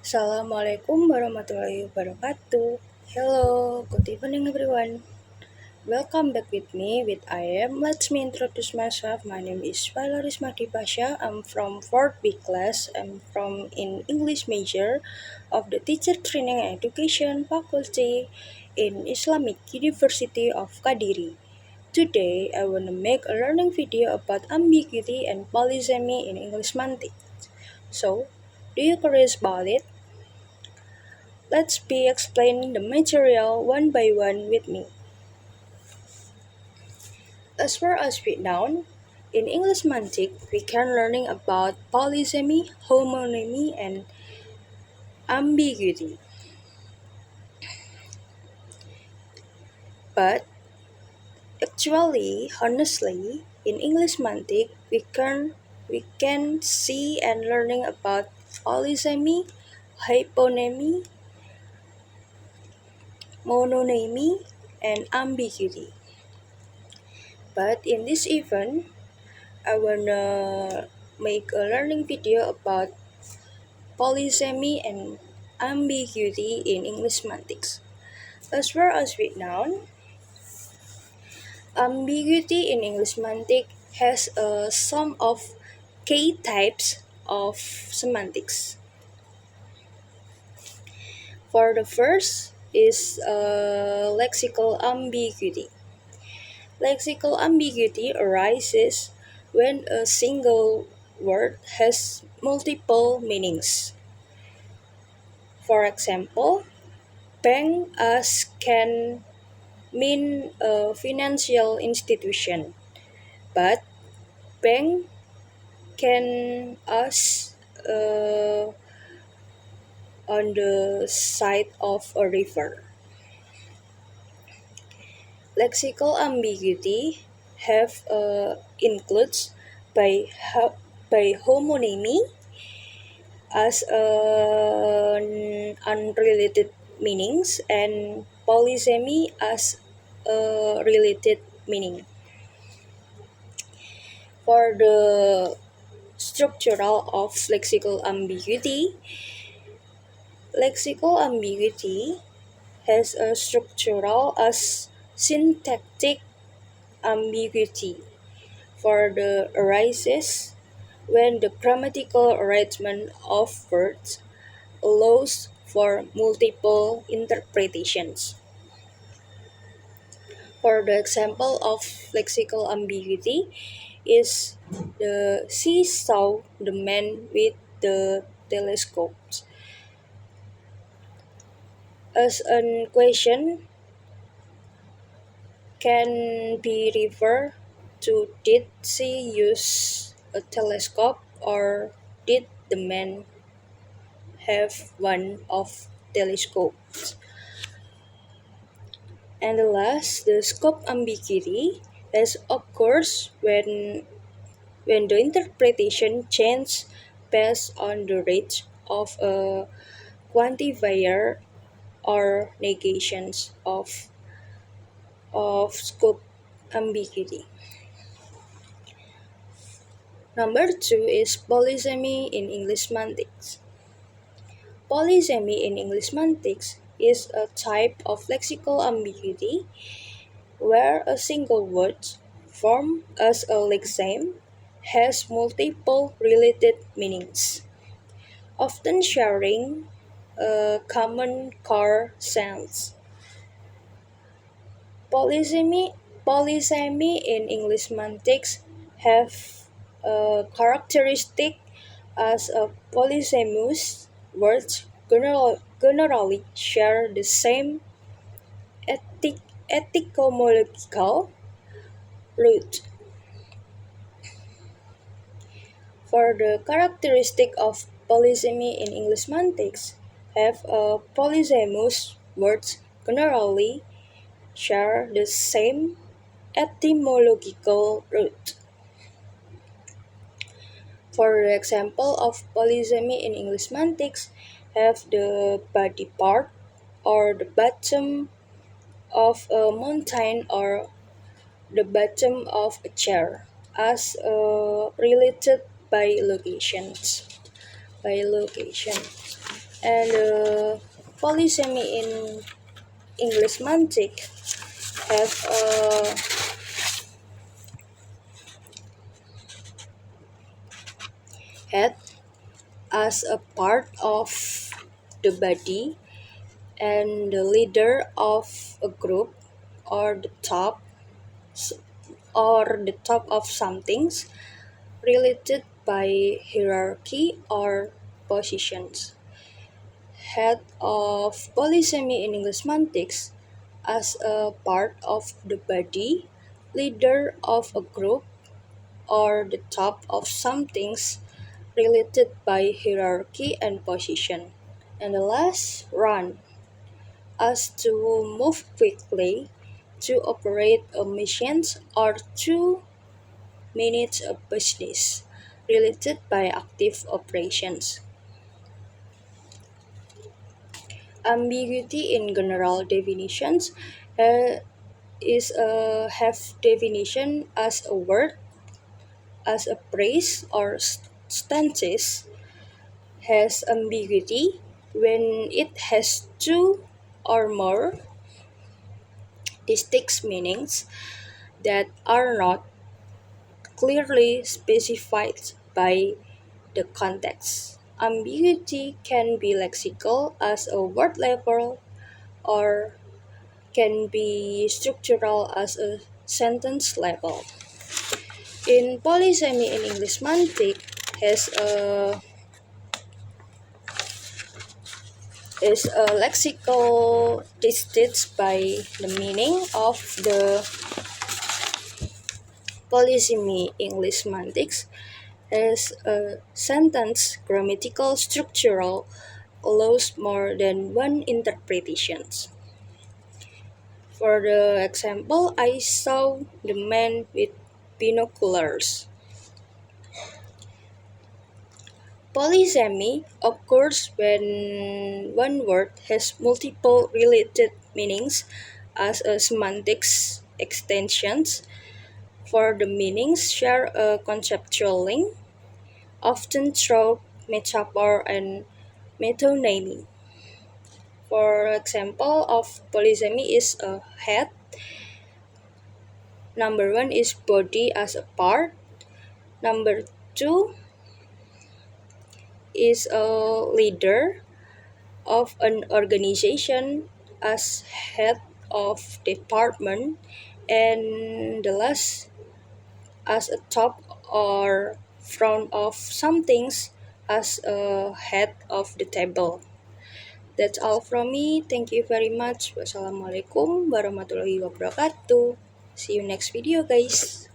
Assalamualaikum warahmatullahi wabarakatuh. Hello, good evening everyone. Welcome back with me with I am. Let me introduce myself. My name is Valoris Madipasha. I'm from 4th B class. I'm from in English major of the Teacher Training and Education Faculty in Islamic University of Kadiri. Today, I want to make a learning video about ambiguity and polysemy in English Semantic. So, do you curious about it? Let's be explaining the material one by one with me. As far as we know, in English Semantic, we can learning about polysemy, homonymy, and ambiguity. But actually, honestly, in English Semantic, we can see and learning about polysemy, hyponymy, mononymy, and ambiguity. But in this event, I wanna make a learning video about polysemy and ambiguity in English semantics. As far as we know, ambiguity in English semantics has a sum of key types of semantics. For the first is lexical ambiguity. Lexical ambiguity arises when a single word has multiple meanings. For example, bank as can mean a financial institution, but bank can as on the side of a river. Lexical ambiguity have includes by by homonymy as unrelated meanings and polysemy as a related meaning. For the structural of lexical ambiguity has a structural as syntactic ambiguity. For the arises when the grammatical arrangement of words allows for multiple interpretations. For the example of lexical ambiguity is the she saw the man with the telescopes. As a question can be referred to did she use a telescope or did the man have one of telescopes? And the last, the scope ambiguity has occurs when the interpretation changes based on the range of a quantifier or negations of scope ambiguity. Number two is polysemy in English semantics. Polysemy in English semantics is a type of lexical ambiguity where a single word formed as a lexeme has multiple related meanings, often sharing a common core sense. Polysemy in English semantics have a characteristic as a polysemous words generally share the same etymological root. For the characteristic of polysemy in English semantics have a polysemous words generally share the same etymological root. For the example of polysemy in English semantics have the body part or the bottom of a mountain or the bottom of a chair as related by locations. By location. And polysemy in English semantic have head as a part of the body and the leader of a group or the top of some things related by hierarchy or positions. Head of polysemy in English semantics as a part of the body, leader of a group, or the top of some things related by hierarchy and position. And the last, run, as to move quickly, to operate a machine, or to manage a business related by active operations. Ambiguity in general definitions is a have definition as a word, as a phrase or stances has ambiguity when it has two or more distinct meanings that are not clearly specified by the context. Ambiguity can be lexical as a word level or can be structural as a sentence level. In polysemy in English semantic has a is a lexical distinct by the meaning of the polysemy English semantics as a sentence grammatical structural allows more than one interpretations. For the example, I saw the man with binoculars. Polysemy occurs when one word has multiple related meanings as a semantics extensions. For the meanings share a conceptual link, often through metaphor and metonymy. For example of polysemy is a head. Number one is body as a part. Number two is a leader of an organization as head of department, and the last as a top or front of some things as a head of the table. That's all from me. Thank you very much. Wassalamualaikum warahmatullahi wabarakatuh. See you next video, guys.